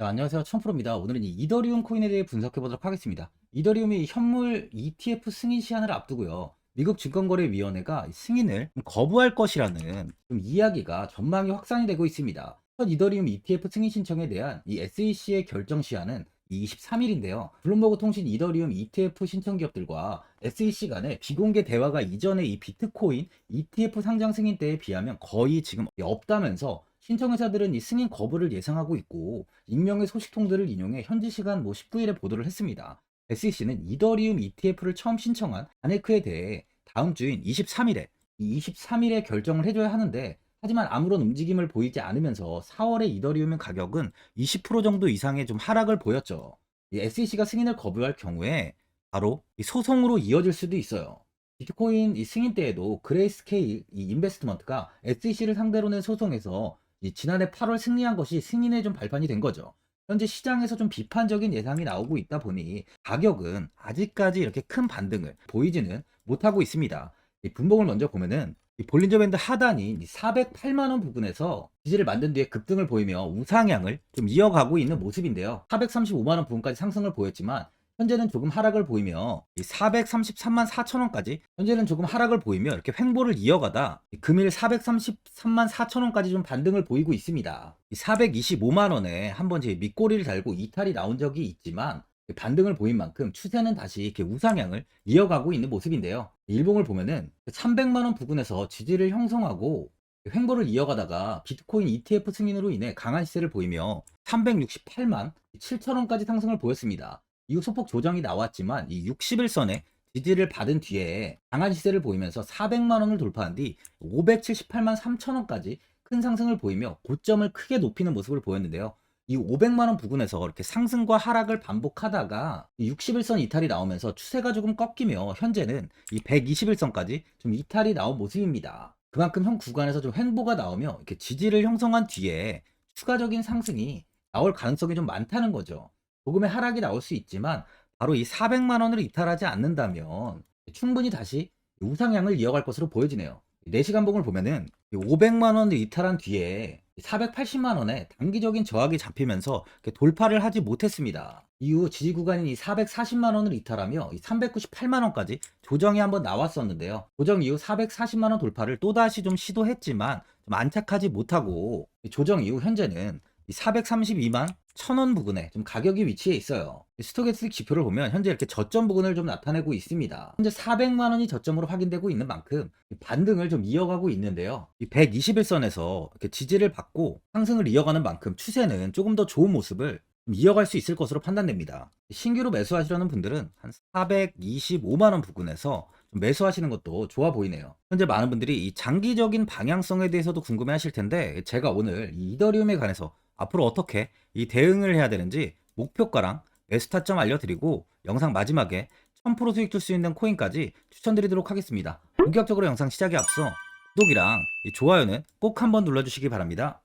네, 안녕하세요. 천프로입니다. 오늘은 이 이더리움 코인에 대해 분석해 보도록 하겠습니다. 이더리움이 현물 ETF 승인 시한을 앞두고요. 미국 증권거래위원회가 승인을 좀 거부할 것이라는 좀 이야기가 전망이 확산이 되고 있습니다. 첫 이더리움 ETF 승인 신청에 대한 이 SEC의 결정 시한은 23일인데요. 블룸버그 통신 이더리움 ETF 신청 기업들과 SEC 간의 비공개 대화가 이전에 이 비트코인 ETF 상장 승인 때에 비하면 거의 지금 없다면서 신청회사들은 이 승인 거부를 예상하고 있고 익명의 소식통들을 인용해 현지 시간 19일에 보도를 했습니다. SEC는 이더리움 ETF를 처음 신청한 아네크에 대해 다음 주인 23일에 결정을 해줘야 하는데, 하지만 아무런 움직임을 보이지 않으면서 4월에 이더리움 가격은 20% 정도 이상의 좀 하락을 보였죠. SEC가 승인을 거부할 경우에 바로 이 소송으로 이어질 수도 있어요. 비트코인 이 승인 때에도 그레이스케일 이 인베스트먼트가 SEC를 상대로 낸 소송에서 지난해 8월 승리한 것이 승인에 좀 발판이 된 거죠. 현재 시장에서 좀 비판적인 예상이 나오고 있다 보니 가격은 아직까지 이렇게 큰 반등을 보이지는 못하고 있습니다. 이 분봉을 먼저 보면은 이 볼린저 밴드 하단인 408만 원 부근에서 지지를 만든 뒤에 급등을 보이며 우상향을 좀 이어가고 있는 모습인데요. 435만 원 부근까지 상승을 보였지만 현재는 조금 하락을 보이며 433만 4천 원까지 현재는 조금 하락을 보이며 이렇게 횡보를 이어가다 금일 433만 4천 원까지 좀 반등을 보이고 있습니다. 425만 원에 한번 제 밑꼬리를 달고 이탈이 나온 적이 있지만 반등을 보인 만큼 추세는 다시 이렇게 우상향을 이어가고 있는 모습인데요. 일봉을 보면은 300만 원 부근에서 지지를 형성하고 횡보를 이어가다가 비트코인 ETF 승인으로 인해 강한 시세를 보이며 368만 7천 원까지 상승을 보였습니다. 이후 소폭 조정이 나왔지만 이 60일선에 지지를 받은 뒤에 강한 시세를 보이면서 400만 원을 돌파한 뒤 578만 3천 원까지 큰 상승을 보이며 고점을 크게 높이는 모습을 보였는데요. 이 500만 원 부근에서 이렇게 상승과 하락을 반복하다가 60일선 이탈이 나오면서 추세가 조금 꺾이며 현재는 이 121선까지 좀 이탈이 나온 모습입니다. 그만큼 현 구간에서 좀 횡보가 나오며 이렇게 지지를 형성한 뒤에 추가적인 상승이 나올 가능성이 좀 많다는 거죠. 조금의 하락이 나올 수 있지만 바로 이 400만 원을 이탈하지 않는다면 충분히 다시 우상향을 이어갈 것으로 보여지네요. 4시간 봉을 보면은 500만 원을 이탈한 뒤에 480만 원에 단기적인 저항이 잡히면서 돌파를 하지 못했습니다. 이후 지지 구간인 이 440만 원을 이탈하며 398만 원까지 조정이 한번 나왔었는데요. 조정 이후 440만 원 돌파를 또다시 좀 시도했지만 좀 안착하지 못하고 조정 이후 현재는 432만 1000원 부근에 좀 가격이 위치해 있어요. 스토캐스틱 지표를 보면 현재 이렇게 저점 부근을 좀 나타내고 있습니다. 현재 400만 원이 저점으로 확인되고 있는 만큼 반등을 좀 이어가고 있는데요. 이 121선에서 이렇게 지지를 받고 상승을 이어가는 만큼 추세는 조금 더 좋은 모습을 이어갈 수 있을 것으로 판단됩니다. 신규로 매수하시려는 분들은 한 425만 원 부근에서 좀 매수하시는 것도 좋아 보이네요. 현재 많은 분들이 이 장기적인 방향성에 대해서도 궁금해 하실 텐데, 제가 오늘 이 이더리움에 관해서 앞으로 어떻게 이 대응을 해야 되는지 목표가랑 매수 타점 알려드리고 영상 마지막에 1000% 수익 줄 수 있는 코인까지 추천드리도록 하겠습니다. 본격적으로 영상 시작에 앞서 구독이랑 이 좋아요는 꼭 한번 눌러주시기 바랍니다.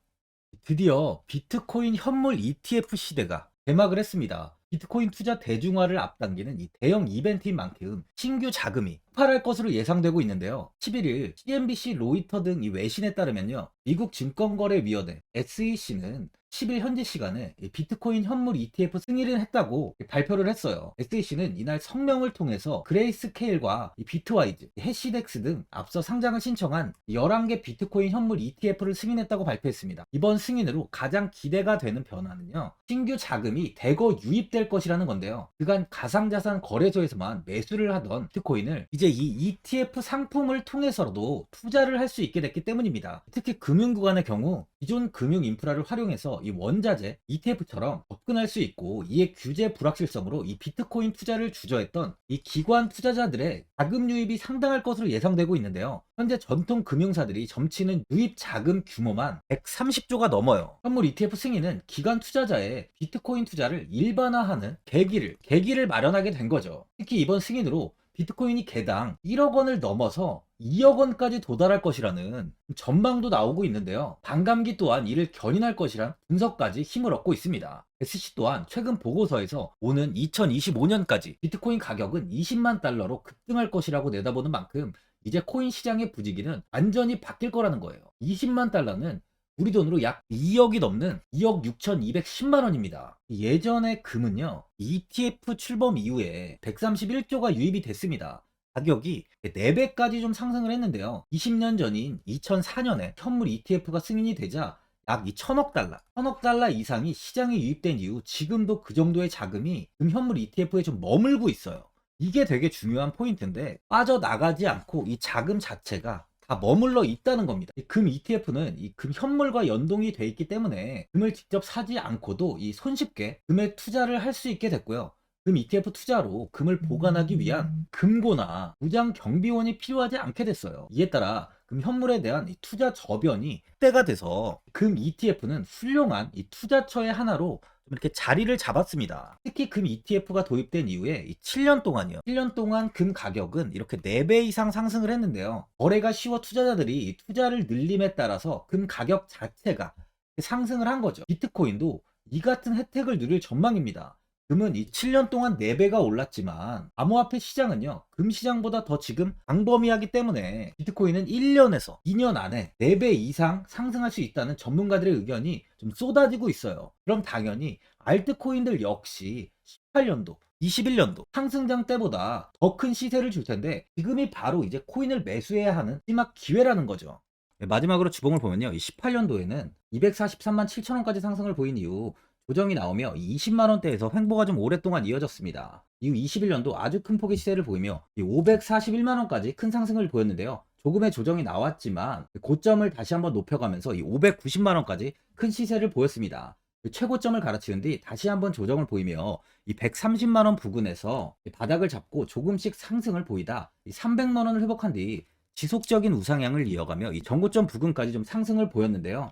드디어 비트코인 현물 ETF 시대가 개막을 했습니다. 비트코인 투자 대중화를 앞당기는 이 대형 이벤트인 만큼 신규 자금이 폭발할 것으로 예상되고 있는데요. 11일 CNBC, 로이터 등 이 외신에 따르면요, 미국 증권거래위원회 SEC는 10일 현지 시간에 비트코인 현물 ETF 승인을 했다고 발표를 했어요. SEC는 이날 성명을 통해서 그레이스케일과 비트와이즈, 해시덱스 등 앞서 상장을 신청한 11개 비트코인 현물 ETF를 승인했다고 발표했습니다. 이번 승인으로 가장 기대가 되는 변화는요, 신규 자금이 대거 유입될 것이라는 건데요. 그간 가상자산 거래소에서만 매수를 하던 비트코인을 이제 이 ETF 상품을 통해서도 투자를 할 수 있게 됐기 때문입니다. 특히 금융구간의 경우 기존 금융 인프라를 활용해서 이 원자재 ETF처럼 접근할 수 있고, 이에 규제 불확실성으로 이 비트코인 투자를 주저했던 이 기관 투자자들의 자금 유입이 상당할 것으로 예상되고 있는데요. 현재 전통 금융사들이 점치는 유입 자금 규모만 130조가 넘어요. 현물 ETF 승인은 기관 투자자의 비트코인 투자를 일반화하는 계기를 마련하게 된 거죠. 특히 이번 승인으로 비트코인이 개당 1억 원을 넘어서 2억 원까지 도달할 것이라는 전망도 나오고 있는데요. 반감기 또한 이를 견인할 것이란 분석까지 힘을 얻고 있습니다. SC 또한 최근 보고서에서 오는 2025년까지 비트코인 가격은 20만 달러로 급등할 것이라고 내다보는 만큼 이제 코인 시장의 부지기는 완전히 바뀔 거라는 거예요. 20만 달러는 우리 돈으로 약 2억이 넘는 2억 6,210만 원입니다. 예전에 금은요, ETF 출범 이후에 131조가 유입이 됐습니다. 가격이 4배까지 좀 상승을 했는데요. 20년 전인 2004년에 현물 ETF가 승인이 되자 약 1,000억 달러 이상이 시장에 유입된 이후 지금도 그 정도의 자금이 현물 ETF에 좀 머물고 있어요. 이게 되게 중요한 포인트인데 빠져나가지 않고 이 자금 자체가 다 머물러 있다는 겁니다. 이 금 ETF는 이 금 현물과 연동이 돼 있기 때문에 금을 직접 사지 않고도 이 손쉽게 금에 투자를 할 수 있게 됐고요. 금 ETF 투자로 금을 보관하기 위한 금고나 무장 경비원이 필요하지 않게 됐어요. 이에 따라 금 현물에 대한 이 투자 저변이 확대가 돼서 금 ETF는 훌륭한 이 투자처의 하나로 좀 이렇게 자리를 잡았습니다. 특히 금 ETF가 도입된 이후에 이 7년 동안이요. 7년 동안 금 가격은 이렇게 4배 이상 상승을 했는데요. 거래가 쉬워 투자자들이 이 투자를 늘림에 따라서 금 가격 자체가 상승을 한 거죠. 비트코인도 이 같은 혜택을 누릴 전망입니다. 금은 이 7년 동안 4배가 올랐지만 암호화폐 시장은요, 금 시장보다 더 지금 광범위하기 때문에 비트코인은 1년에서 2년 안에 4배 이상 상승할 수 있다는 전문가들의 의견이 좀 쏟아지고 있어요. 그럼 당연히 알트코인들 역시 18년도 21년도 상승장 때보다 더 큰 시세를 줄 텐데 지금이 바로 이제 코인을 매수해야 하는 마지막 기회라는 거죠. 마지막으로 주봉을 보면요, 이 18년도에는 243만 7천 원까지 상승을 보인 이후 조정이 나오며 20만 원대에서 횡보가 좀 오랫동안 이어졌습니다. 이후 21년도 아주 큰 폭의 시세를 보이며 541만 원까지 큰 상승을 보였는데요. 조금의 조정이 나왔지만 고점을 다시 한번 높여가면서 이 590만 원까지 큰 시세를 보였습니다. 최고점을 갈아치운 뒤 다시 한번 조정을 보이며 이 130만 원 부근에서 바닥을 잡고 조금씩 상승을 보이다 300만 원을 회복한 뒤 지속적인 우상향을 이어가며 이 전고점 부근까지 좀 상승을 보였는데요.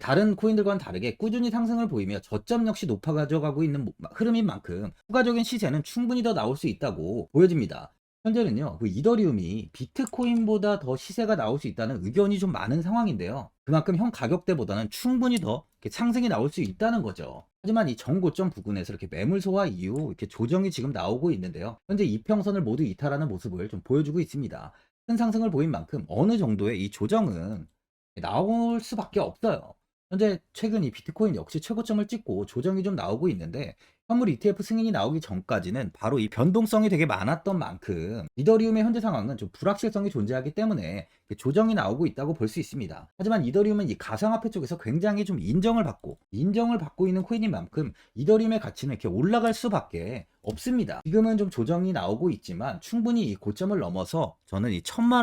다른 코인들과는 다르게 꾸준히 상승을 보이며 저점 역시 높아 가져가고 있는 흐름인 만큼 추가적인 시세는 충분히 더 나올 수 있다고 보여집니다. 현재는요, 그 이더리움이 비트코인보다 더 시세가 나올 수 있다는 의견이 좀 많은 상황인데요. 그만큼 현 가격대보다는 충분히 더 이렇게 상승이 나올 수 있다는 거죠. 하지만 이 정고점 부근에서 이렇게 매물 소화 이후 이렇게 조정이 지금 나오고 있는데요. 현재 이평선을 모두 이탈하는 모습을 좀 보여주고 있습니다. 큰 상승을 보인 만큼 어느 정도의 이 조정은 나올 수밖에 없어요. 현재 최근 이 비트코인 역시 최고점을 찍고 조정이 좀 나오고 있는데 현물 ETF 승인이 나오기 전까지는 바로 이 변동성이 되게 많았던 만큼 이더리움의 현재 상황은 좀 불확실성이 존재하기 때문에 조정이 나오고 있다고 볼 수 있습니다. 하지만 이더리움은 이 가상화폐 쪽에서 굉장히 좀 인정을 받고 있는 코인인 만큼 이더리움의 가치는 이렇게 올라갈 수밖에 없습니다. 지금은 좀 조정이 나오고 있지만 충분히 이 고점을 넘어서 저는 이 1,000만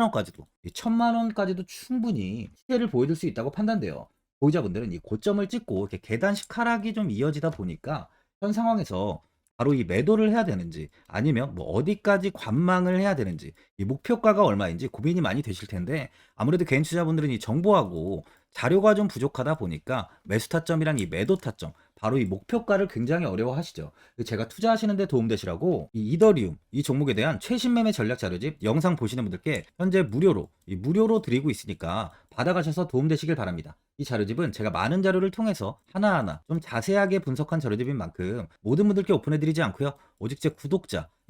원까지도 충분히 시세를 보여줄 수 있다고 판단돼요. 보유자분들은 이 고점을 찍고 이렇게 계단식 하락이 좀 이어지다 보니까 현 상황에서 바로 이 매도를 해야 되는지 아니면 뭐 어디까지 관망을 해야 되는지 이 목표가가 얼마인지 고민이 많이 되실 텐데 아무래도 개인 투자분들은 이 정보하고 자료가 좀 부족하다 보니까 매수 타점이랑 이 매도 타점 바로 이 목표가를 굉장히 어려워하시죠. 제가 투자하시는데 도움되시라고 이 이더리움 이 종목에 대한 최신 매매 전략 자료집 영상 보시는 분들께 현재 무료로 드리고 있으니까 받아가셔서 도움되시길 바랍니다. 이 자료집은 제가 많은 자료를 통해서 하나하나 좀 자세하게 분석한 자료집인 만큼 모든 분들께 오픈해드리지 않고요. 오직 제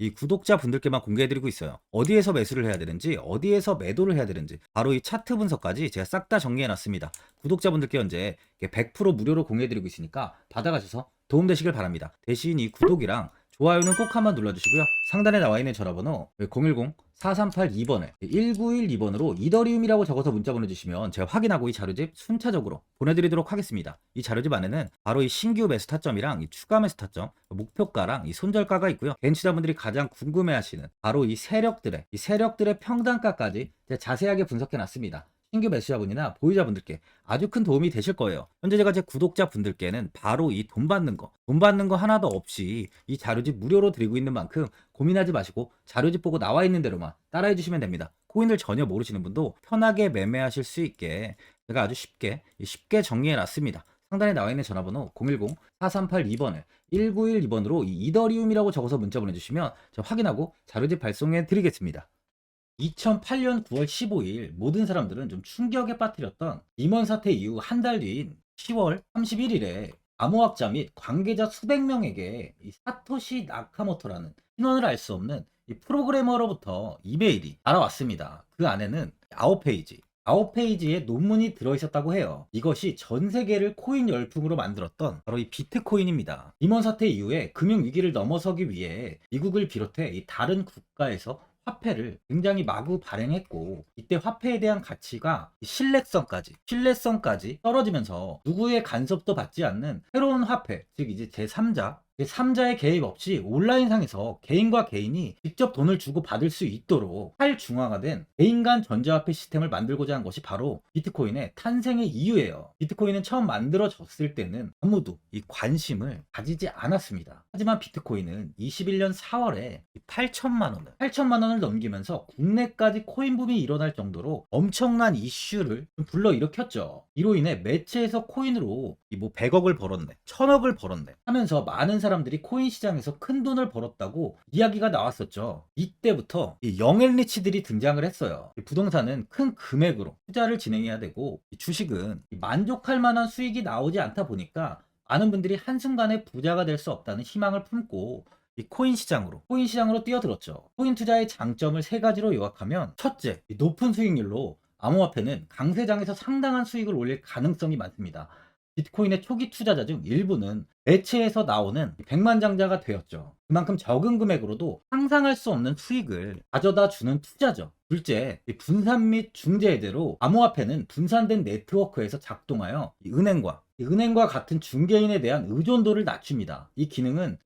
이 구독자분들께만 공개해드리고 있어요. 어디에서 매수를 해야 되는지, 어디에서 매도를 해야 되는지, 바로 이 차트 분석까지 제가 싹 다 정리해놨습니다. 구독자분들께 현재 100% 무료로 공개해드리고 있으니까 받아가셔서 도움되시길 바랍니다. 대신 이 구독이랑 좋아요는 꼭 한번 눌러주시고요. 상단에 나와 있는 전화번호 010-4382번에 1912번으로 이더리움이라고 적어서 문자 보내주시면 제가 확인하고 이 자료집 순차적으로 보내드리도록 하겠습니다. 이 자료집 안에는 바로 이 신규 매수 타점이랑 이 추가 매수 타점, 목표가랑 이 손절가가 있고요. 개인 투자분들이 가장 궁금해하시는 바로 이 세력들의 평단가까지 제가 자세하게 분석해놨습니다. 신규 매수자분이나 보유자분들께 아주 큰 도움이 되실 거예요. 현재 제가 제 구독자분들께는 바로 이 돈 받는 거 하나도 없이 이 자료집 무료로 드리고 있는 만큼 고민하지 마시고 자료집 보고 나와 있는 대로만 따라해 주시면 됩니다. 코인을 전혀 모르시는 분도 편하게 매매하실 수 있게 제가 아주 쉽게 정리해 놨습니다. 상단에 나와 있는 전화번호 010-4382번에 1912번으로 이 이더리움이라고 적어서 문자 보내주시면 제가 확인하고 자료집 발송해 드리겠습니다. 2008년 9월 15일 모든 사람들은 좀 충격에 빠뜨렸던 리먼 사태 이후 한 달 뒤인 10월 31일에 암호학자 및 관계자 수백 명에게 이 사토시 나카모토라는 신원을 알 수 없는 이 프로그래머로부터 이메일이 날아왔습니다. 그 안에는 9페이지 9페이지의 논문이 들어있었다고 해요. 이것이 전 세계를 코인 열풍으로 만들었던 바로 이 비트코인입니다. 이먼 사태 이후에 금융위기를 넘어서기 위해 미국을 비롯해 이 다른 국가에서 화폐를 굉장히 마구 발행했고, 이때 화폐에 대한 가치가 신뢰성까지 떨어지면서 누구의 간섭도 받지 않는 새로운 화폐, 즉 이제 제3자의 개입 없이 온라인상에서 개인과 개인이 직접 돈을 주고 받을 수 있도록 탈중앙화된 개인 간 전자화폐 시스템을 만들고자 한 것이 바로 비트코인의 탄생의 이유예요. 비트코인은 처음 만들어졌을 때는 아무도 이 관심을 가지지 않았습니다. 하지만 비트코인은 21년 4월에 8천만 원을 넘기면서 국내까지 코인 붐이 일어날 정도로 엄청난 이슈를 불러일으켰죠. 이로 인해 매체에서 코인으로 뭐 100억을 벌었네, 1000억을 벌었네 하면서 많은 사람들이 코인 시장에서 큰 돈을 벌었다고 이야기가 나왔었죠. 이때부터 이 영앤리치들이 등장을 했어요. 부동산은 큰 금액으로 투자를 진행해야 되고, 주식은 만족할 만한 수익이 나오지 않다 보니까 많은 분들이 한순간에 부자가 될 수 없다는 희망을 품고 이 코인 시장으로 뛰어들었죠. 코인 투자의 장점을 세 가지로 요약하면, 첫째, 높은 수익률로 암호화폐는 강세장에서 상당한 수익을 올릴 가능성이 많습니다. 비트코인의 초기 투자자 중 일부는 매체에서 나오는 백만장자가 되었죠. 그만큼 적은 금액으로도 상상할 수 없는 수익을 가져다 주는 투자죠. 둘째, 분산 및 중재 해제로 암호화폐는 분산된 네트워크에서 작동하여 은행과 같은 중개인에 대한 의존도를 낮춥니다. 이 기능은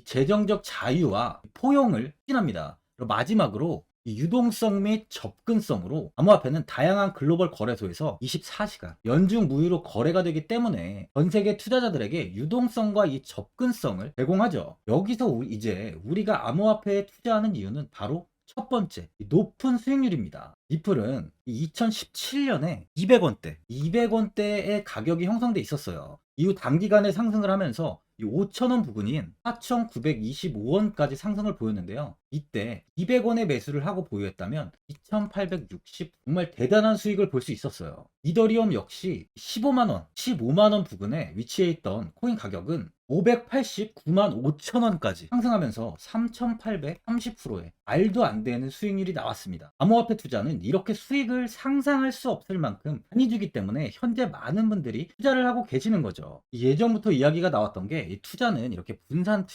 재정적 자유와 포용을 추진합니다. 마지막으로 이 유동성 및 접근성으로 암호화폐는 다양한 글로벌 거래소에서 24시간 연중 무휴로 거래가 되기 때문에 전 세계 투자자들에게 유동성과 이 접근성을 제공하죠. 여기서 이제 우리가 암호화폐에 투자하는 이유는 바로 첫 번째, 높은 수익률입니다. 리플은 2017년에 200원대의 가격이 형성돼 있었어요. 이후 단기간에 상승을 하면서 이 5,000원 부근인 4,925원까지 상승을 보였는데요. 이때 200원에 매수를 하고 보유했다면 2,860, 정말 대단한 수익을 볼 수 있었어요. 이더리움 역시 15만원 부근에 위치해 있던 코인 가격은 589만 5천원까지 상승하면서 3,830%의 말도 안 되는 수익률이 나왔습니다. 암호화폐 투자는 이렇게 수익을 상상할 수 없을 만큼 많이 주기 때문에 현재 많은 분들이 투자를 하고 계시는 거죠. 예전부터 이야기가 나왔던 게, 이 투자는 이렇게 분산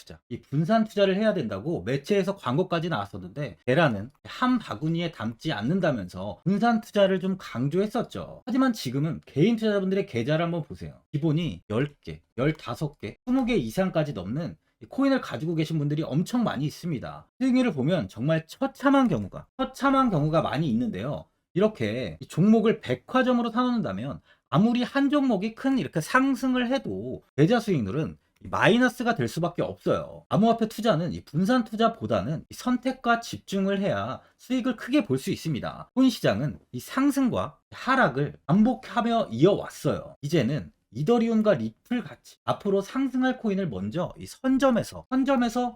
투자를 해야 된다고 매체에서 광고까지 나왔었는데, 테라는 한 바구니에 담지 않는다면서 분산 투자를 좀 강조했었죠. 하지만 지금은 개인 투자자분들의 계좌를 한번 보세요. 기본이 10개, 15개, 20개 이상까지 넘는 코인을 가지고 계신 분들이 엄청 많이 있습니다. 수익률을 보면 정말 처참한 경우가 많이 있는데요. 이렇게 종목을 백화점으로 사놓는다면 아무리 한 종목이 큰 이렇게 상승을 해도 계좌 수익률은 마이너스가 될 수밖에 없어요. 암호화폐 투자는 이 분산 투자보다는 이 선택과 집중을 해야 수익을 크게 볼 수 있습니다. 코인 시장은 이 상승과 하락을 반복하며 이어왔어요. 이제는 이더리움과 리플 같이 앞으로 상승할 코인을 먼저 이 선점에서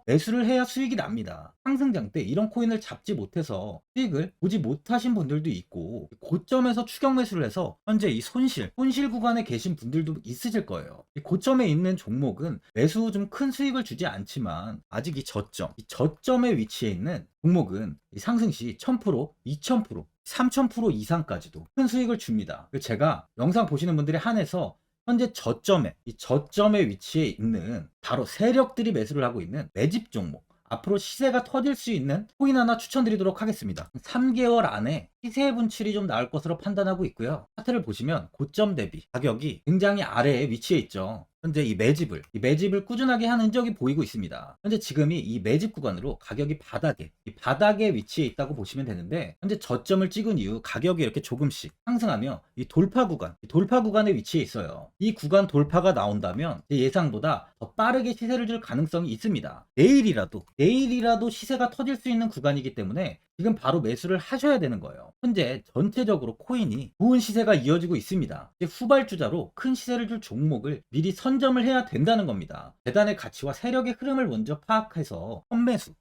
매수를 해야 수익이 납니다. 상승장 때 이런 코인을 잡지 못해서 수익을 보지 못하신 분들도 있고, 고점에서 추격 매수를 해서 현재 이 손실 구간에 계신 분들도 있으실 거예요. 이 고점에 있는 종목은 매수 후 좀 큰 수익을 주지 않지만, 아직 이 저점에 위치해 있는 종목은 이 상승 시 1000%, 2000%, 3000% 이상까지도 큰 수익을 줍니다. 제가 영상 보시는 분들에 한해서 현재 저점에 위치해 있는 바로 세력들이 매수를 하고 있는 매집 종목, 앞으로 시세가 터질 수 있는 코인 하나 추천드리도록 하겠습니다. 3개월 안에 시세 분출이 좀 나올 것으로 판단하고 있고요. 차트를 보시면 고점 대비 가격이 굉장히 아래에 위치해 있죠. 현재 이 매집을 꾸준하게 한 흔적이 보이고 있습니다. 현재 지금이 이 매집 구간으로 가격이 바닥에 위치해 있다고 보시면 되는데, 현재 저점을 찍은 이후 가격이 이렇게 조금씩 상승하며 이 돌파 구간에 위치해 있어요. 이 구간 돌파가 나온다면 제 예상보다 더 빠르게 시세를 줄 가능성이 있습니다. 내일이라도 시세가 터질 수 있는 구간이기 때문에 지금 바로 매수를 하셔야 되는 거예요. 현재 전체적으로 코인이 좋은 시세가 이어지고 있습니다. 후발주자로 큰 시세를 줄 종목을 미리 선점을 해야 된다는 겁니다. 재단의 가치와 세력의 흐름을 먼저 파악해서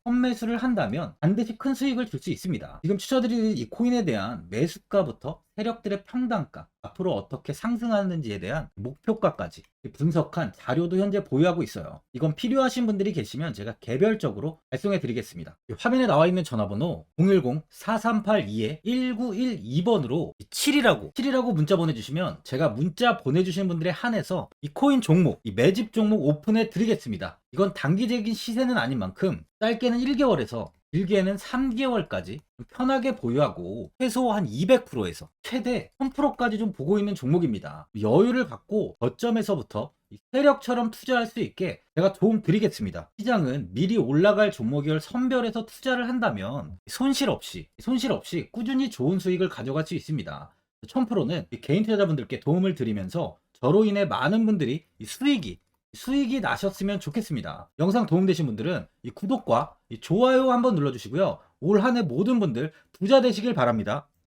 선매수를 한다면 반드시 큰 수익을 줄 수 있습니다. 지금 추천드리는 이 코인에 대한 매수가부터 세력들의 평단가, 앞으로 어떻게 상승하는지에 대한 목표가까지 분석한 자료도 현재 보유하고 있어요. 이건 필요하신 분들이 계시면 제가 개별적으로 발송해 드리겠습니다. 화면에 나와 있는 전화번호 010-4382-1912번으로 7이라고 문자 보내주시면 제가 문자 보내주신 분들에 한해서 이 코인 종목, 이 매집 종목 오픈해 드리겠습니다. 이건 단기적인 시세는 아닌 만큼 짧게는 1개월에서 길게는 3개월까지 편하게 보유하고 최소 한 200%에서 최대 1000%까지 좀 보고 있는 종목입니다. 여유를 갖고 저점에서부터 세력처럼 투자할 수 있게 제가 도움 드리겠습니다. 시장은 미리 올라갈 종목을 선별해서 투자를 한다면 손실 없이 꾸준히 좋은 수익을 가져갈 수 있습니다. 1000%는 개인 투자자분들께 도움을 드리면서 저로 인해 많은 분들이 수익이 나셨으면 좋겠습니다. 영상 도움되신 분들은 이 구독과 이 좋아요 한번 눌러주시고요. 올 한 해 모든 분들 부자 되시길 바랍니다.